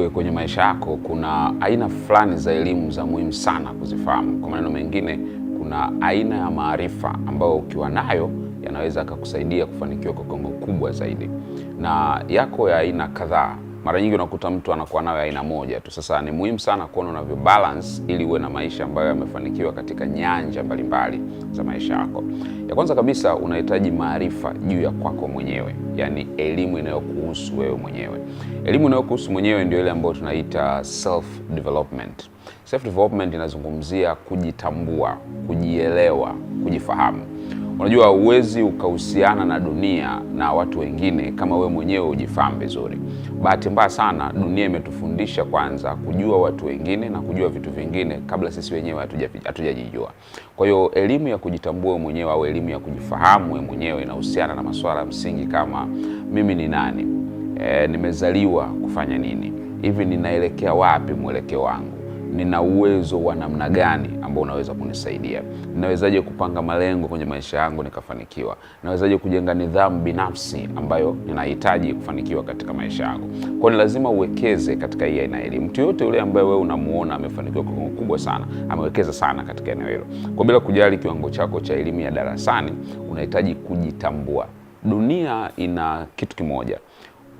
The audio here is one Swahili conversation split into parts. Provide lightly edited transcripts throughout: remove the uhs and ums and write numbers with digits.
ujue kwenye maisha yako kuna aina fulani za elimu za muhimu sana kuzifahamu. Kwa maneno mengine, kuna aina ya maarifa ambayo ukiwa nayo yanaweza kukusaidia kufanikiwa kwa kiwango kubwa zaidi, na yako ya aina kadhaa. Mara nyingi unakuta mtu anakuwa nayo aina moja tu. Sasa ni muhimu sana kuona unavyo balance ili uwe na maisha ambayo yamefanikiwa katika nyanja mbalimbali za maisha yako. Ya kwanza kabisa, unahitaji maarifa juu ya kwako mwenyewe, yani elimu inayokuhusu wewe mwenyewe. Elimu inayokuhusu mwenyewe ndio ile ambayo tunaita self development. Self development inazungumzia kujitambua, kujielewa, kujifahamu. Unajua, huwezi ukahusiana na dunia na watu wengine kama we mwenyewe hujifahamu vizuri. Bahati mbaya sana, dunia imetufundisha kwanza kujua watu wengine na kujua vitu vingine kabla sisi wenyewe hatujajijua. Kwa hiyo elimu ya kujitambua mwenyewe au elimu ya kujifahamu we mwenyewe inahusiana na masuala msingi kama mimi ni nani, nimezaliwa kufanya nini, hivi ninaelekea wapi, mwelekeo wangu, nina uwezo wa namna gani ambao unaweza kunisaidia, ninawezaje kupanga malengo kwenye maisha yangu nikafanikiwa, nawezaje kujenga nidhamu binafsi ambayo ninahitaji kufanikiwa katika maisha yangu. Kwa hiyo ni lazima uwekeze katika hii aina ya elimu. Mtu yote yule ambaye wewe unamuona amefanikiwa kwa kiwango kubwa sana, amewekeza sana katika eneo hilo. Kwa bila kujali kiwango chako cha elimu ya darasani, unahitaji kujitambua. Dunia ina kitu kimoja,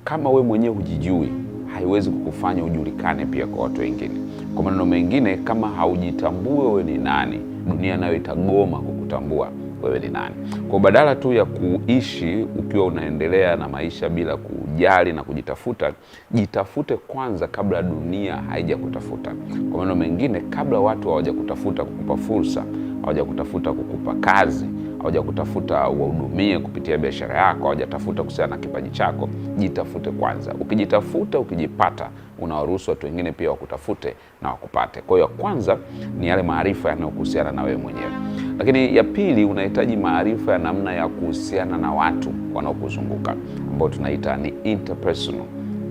kama we mwenyewe hujijui, haiwezi kukufanya ujulikane pia kwa watu wengine. Kwa maneno mengine, kama haujitambue wewe ni nani, dunia nayo itagoma kukutambua wewe ni nani. Kwa badala tu ya kuishi ukiwa unaendelea na maisha bila kujali na kujitafuta, jitafute kwanza kabla dunia haijakutafuta. Kwa maneno mengine, kabla watu hawajakutafuta kukupa fursa, hawajakutafuta kukupa kazi, hawajakutafuta wahudumie kupitia biashara yako, hawajatafuta kuhusiana na kipaji chako, jitafute kwanza. Ukijitafuta, ukijipata, unawaruhusu watu wengine pia wakutafute na wakupate. Kwa hiyo kwanza ni yale maarifa yanayokuhusiana na wewe mwenyewe. Lakini ya pili, unahitaji maarifa ya namna ya kuhusiana na watu wanaokuzunguka, ambao tunaita ni interpersonal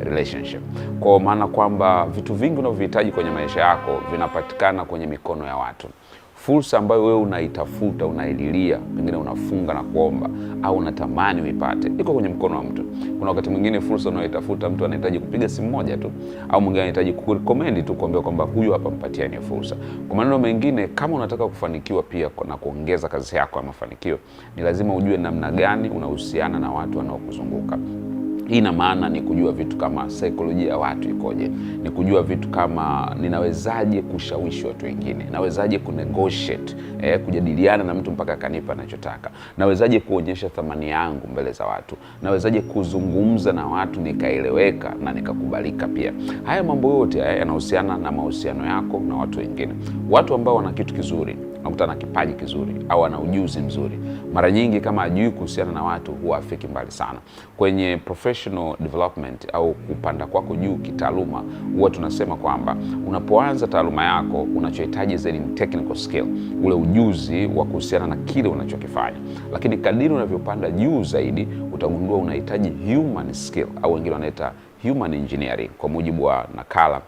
relationship. Kwa maana kwamba vitu vingi unavyohitaji kwenye maisha yako vinapatikana kwenye mikono ya watu. Fursa ambayo wewe unaitafuta, unaililia, pengine unafunga na kuomba au unatamani uipate, iko kwenye mkono wa mtu. Kuna wakati mwingine fursa unayoitafuta mtu anahitaji kupiga simu moja tu, au mwingine anahitaji kurecommend tu, kuambia kwamba huyu hapa, mpatieni fursa. Kwa maneno mengine, kama unataka kufanikiwa pia na kuongeza kazi yako ya mafanikio, ni lazima ujue namna gani unahusiana na watu wanaokuzunguka. Hii ina maana ni kujua vitu kama saikolojia ya watu ikoje, ni kujua vitu kama ninawezaje kushawishi watu wengine, nawezaje kunegotiate, kujadiliana na mtu mpaka akanipa anachotaka, nawezaje kuonyesha thamani yangu mbele za watu, nawezaje kuzungumza na watu nikaeleweka na nikakubalika pia. Haya mambo yote haya yanahusiana na mahusiano yako na watu wengine. Watu ambao wana kitu kizuri, nakuta na kipaji kizuri au ana ujuzi mzuri, mara nyingi kama hajui kuhusiana na watu huwa afiki mbali sana. Kwenye professional development au kupanda kwako juu kitaaluma, huwa tunasema kwamba unapoanza taaluma yako unachohitaji zaidi ni technical skill, ule ujuzi wa kuhusiana na kile unachokifanya. Lakini kadiri unavyopanda juu zaidi, utagundua unahitaji human skill au wengine wanaita human engineering, kwa mujibu wa nakala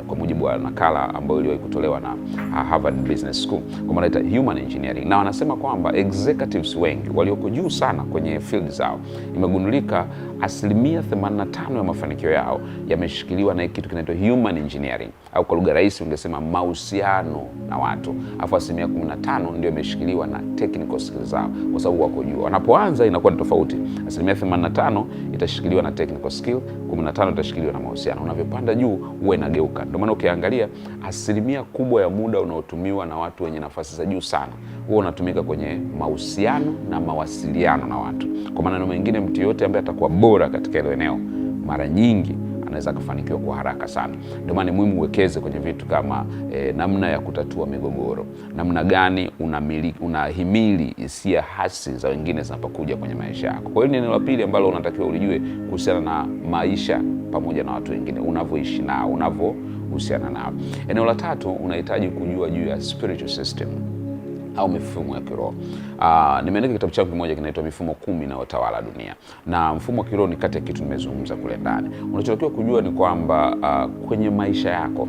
kwa mujibu wa nakala ambayo iliwahi kutolewa na Harvard Business School, kwa maana inaitwa human engineering. Na wanasema kwamba executives wengi walioko juu sana kwenye field zao, imegundulika 85% ya mafanikio yao yameshikiliwa na kitu kinaitwa human engineering, au kwa lugha rahisi ungesema mahusiano na watu. Alafu 15% ndio imeshikiliwa na technical skills zao, kwa sababu wako juu. Wanapoanza inakuwa ni tofauti. 85% itashikiliwa na technical skill, 15% itashikiliwa na mahusiano. Unavyopanda juu huwa inageuka. Ndio maana ukiangalia asilimia kubwa ya muda unaotumiwa na watu wenye nafasi za juu sana huwa unatumika kwenye mahusiano na mawasiliano na watu. Kwa maneno mengine, mtu yote ambaye atakuwa bora katika hilo eneo, mara nyingi anaweza kufanikiwa kwa haraka sana. Ndio maana ni muhimu uwekeze kwenye vitu kama namna ya kutatua migogoro, namna gani unahimili hisia hasi za wengine zinapokuja kwenye maisha yako. Kwa hiyo ni eneo la pili ambalo unatakiwa ulijue kuhusiana na maisha pamoja na watu wengine, unavyoishi nao, unavyohusiana nao. Eneo la tatu, unahitaji kujua juu ya spiritual system au mifumo ya kiroho. Nimeandika kitabu changu kimoja kinaitwa Mifumo 10 inayotawala dunia. Na mfumo wa kiroho ni kati ya kitu nimezungumza kule ndani. Unachotakiwa kujua ni kwamba kwenye maisha yako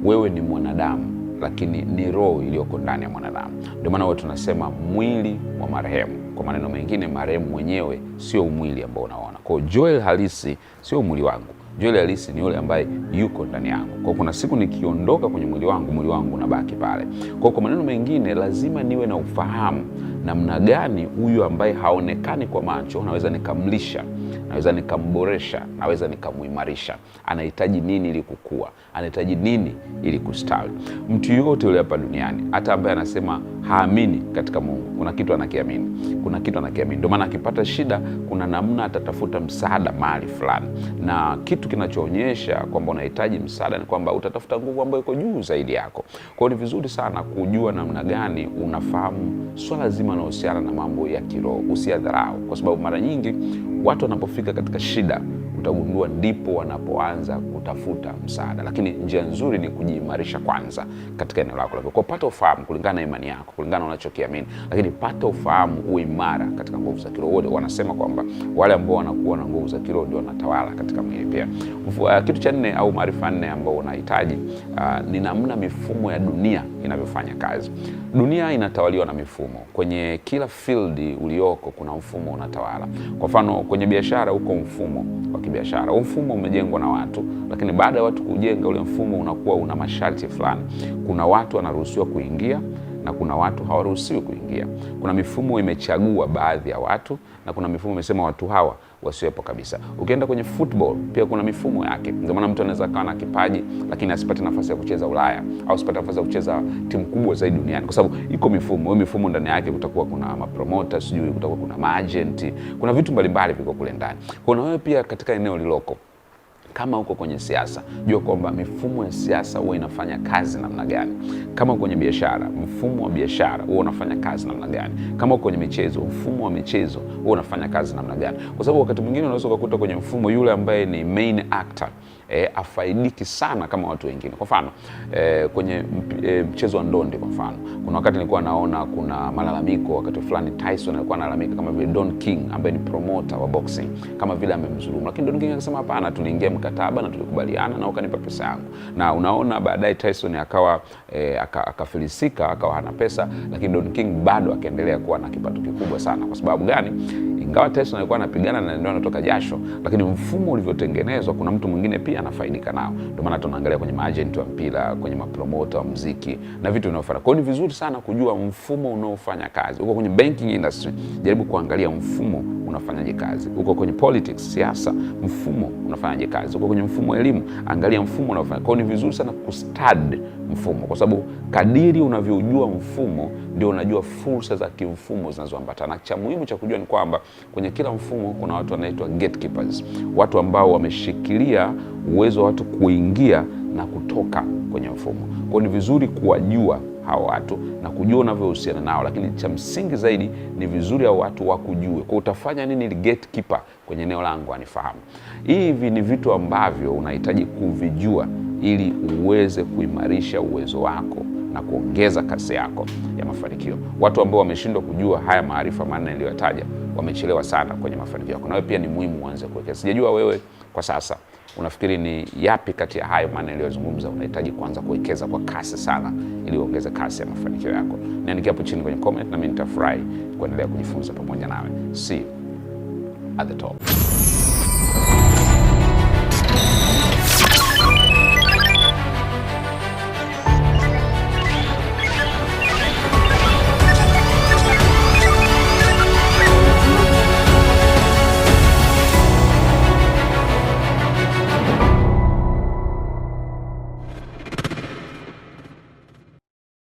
wewe ni mwanadamu, lakini ni roho iliyoko ndani ya mwanadamu. Ndio maana watu tunasema mwili wa marehemu. Kwa maneno mengine, marehemu mwenyewe sio mwili ambao unaona. Kwa Joel halisi sio mwili wangu. Joel halisi ni yule ambaye yuko ndani yangu. Kwa kuna siku nikiondoka kwenye mwili wangu unabaki pale. Kwa maneno mengine, lazima niwe na ufahamu namna gani huyu ambaye haonekani kwa macho naweza nikamlisha, naweza nikamboresha, naweza nikamuimarisha. Anahitaji nini ili kukua? Anahitaji nini ili kustawi? Mtu yote yule hapa duniani, hata ambaye anasema haamini katika Mungu, kuna kitu anakiamini. Kuna kitu anakiamini. Ndio maana akipata shida, kuna namna atatafuta msaada mahali fulani. Na kitu kinachoonyesha kwamba unahitaji msaada ni kwamba utatafuta nguvu ambayo iko juu zaidi yako. Kwa hiyo ni vizuri sana kujua namna gani unafahamu swala zima linalohusiana na mambo ya kiroho. Usiadharau, kwa sababu mara nyingi watu wanapofika katika shida, utagundua ndipo wanapoanza kutafuta msaada. Lakini njia nzuri ni kujiimarisha kwanza katika eneo lako. Kwa pata ufahamu kulingana na imani yako, kulingana na unachokiamini, lakini pata ufahamu uimara katika nguvu za kiroho. Wote wanasema kwamba wale ambao wanakuwa na nguvu za kiroho ndio wanatawala katika mwili pia. Kitu cha 4 au maarifa 4 ambao unahitaji ni namna mifumo ya dunia inavyofanya kazi. Dunia inatawaliwa na mifumo. Kwenye kila field ulioko kuna mfumo unatawala. Kwa mfano kwenye biashara uko mfumo wa kibiashara. Mfumo umejengwa na watu, lakini baada ya watu kujenga ule mfumo unakuwa una masharti fulani. Kuna watu wanaruhusiwa kuingia na kuna watu hawaruhusiwi kuingia. Kuna mifumo imechagua baadhi ya watu na kuna mifumo imesema watu hawa wasiwepo kabisa. Ukienda kwenye football pia kuna mifumo yake. Ndio maana mtu anaweza kuwa na kipaji lakini asipate nafasi ya kucheza Ulaya au asipate nafasi ya kucheza timu kubwa zaidi duniani, kwa sababu iko mifumo. Hiyo mifumo ndani yake kutakuwa kuna mapromoter, sijui kutakuwa kuna maagent, kuna vitu mbalimbali viko kule ndani. Kwa hiyo wewe pia katika eneo liloko, kama uko kwenye siasa, jua kwamba mifumo ya siasa huwa inafanya kazi namna gani. Kama kwenye biashara, mfumo wa biashara huwa unafanya kazi namna gani. Kama uko kwenye michezo, mfumo wa michezo huwa unafanya kazi namna gani. Kwa sababu wakati mwingine unaweza kukuta kwenye mfumo yule ambaye ni main actor afaidiki sana kama watu wengine. Kwa mfano kwenye mchezo wa ndondi, kwa mfano kuna wakati nilikuwa naona kuna malalamiko, wakati fulani Tyson alikuwa analalamika kama vile Don King ambaye ni promoter wa boxing kama vile amemdhulumu, lakini Don King akasema hapana, tuliingia mkataba na tulikubaliana na ukanipa pesa yangu. Na unaona baadaye Tyson akawa akafilisika, akawa hana pesa, lakini Don King bado akaendelea kuwa na kipato kikubwa sana. Kwa sababu gani? Ingawa Tyson alikuwa anapigana na ndio anatoka jasho, lakini mfumo ulivyotengenezwa kuna mtu mwingine pia anafaidika nao. Ndio maana tunaangalia kwenye maagent wa mpira, kwenye mapromoter wa muziki na vitu vinavyofanana. Kwa hiyo ni vizuri sana kujua mfumo unaofanya kazi. Uko kwenye banking industry, jaribu kuangalia mfumo unafanyaje kazi. Uko kwenye politics, siasa, mfumo unafanyaje kazi. Uko kwenye mfumo wa elimu, angalia mfumo unaofanya. Kwa hiyo ni vizuri sana kustadi mfumo, kwa sababu kadiri unavyojua mfumo ndio unajua fursa za kimfumo zinazoambatana. Cha muhimu cha kujua ni kwamba kwenye kila mfumo kuna watu wanaitwa gatekeepers, watu ambao wameshikilia uwezo wa watu kuingia na kutoka kwenye mfumo. Kwa hiyo ni vizuri kuwajua hao watu na kujua unavyohusiana nao, lakini cha msingi zaidi ni vizuri hao watu wakujue. Kwa utafanya nini ili gatekeeper kwenye eneo langu anifahamu. Hivi ni vitu ambavyo unahitaji kuvijua ili uweze kuimarisha uwezo wako na kuongeza kasi yako ya mafanikio. Watu ambao wameshindwa kujua haya maarifa 4 niliyotaja wamechelewa sana kwenye mafanikio yako. Na wewe pia ni muhimu uanze kuwekeza. Sijajua wewe kwa sasa unafikiri ni yapi kati ya hayo 4 niliyozungumza unahitaji kuanza kuwekeza kwa kasi sana ili uongeze kasi ya mafanikio yako. Niandikia hapo chini kwenye comment na mimi nitafurahi kuendelea kujifunza pamoja nawe. See you at the top.